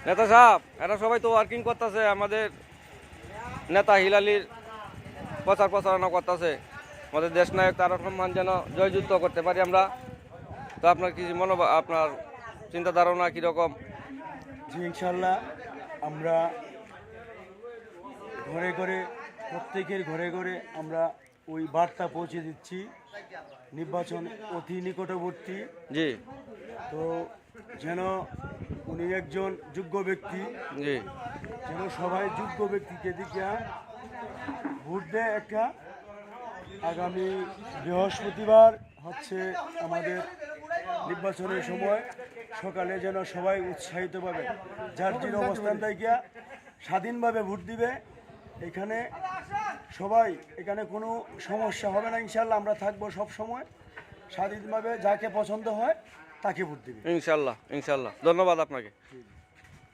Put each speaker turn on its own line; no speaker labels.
নেতা সাহেব, এরা সবাই তো ওয়ার্কিং করতেছে, আমাদের নেতা হিলালির প্রচার প্রচারণা করতেছে, আমাদের দেশ নায়ক তারেক রহমান যেন জয়যুক্ত করতে পারি আমরা। তো আপনার কি মনোভাব, আপনার চিন্তা ধারণা কীরকম?
জি ইনশাল্লাহ, আমরা ঘরে ঘরে, প্রত্যেকের ঘরে ঘরে আমরা ওই বার্তা পৌঁছে দিচ্ছি, নির্বাচন অতি নিকটবর্তী।
জি
তো যেন উনি একজন যোগ্য ব্যক্তি,
জি
যেন সবাই যোগ্য ব্যক্তিকে দিকে ভোট দেয়। একটা আগামী বৃহস্পতিবার হচ্ছে আমাদের নির্বাচনের সময়, সকালে যেন সবাই উৎসাহিত পাবে, যার যে অবস্থান থেকে স্বাধীনভাবে ভোট দিবে। এখানে সবাই, এখানে কোনো সমস্যা হবে না ইনশাল্লাহ। আমরা থাকবো সব সময় স্বাধীনভাবে, যাকে পছন্দ হয় তাকে ভোট দিবে
ইনশাল্লাহ। ইনশাল্লাহ, ধন্যবাদ আপনাকে।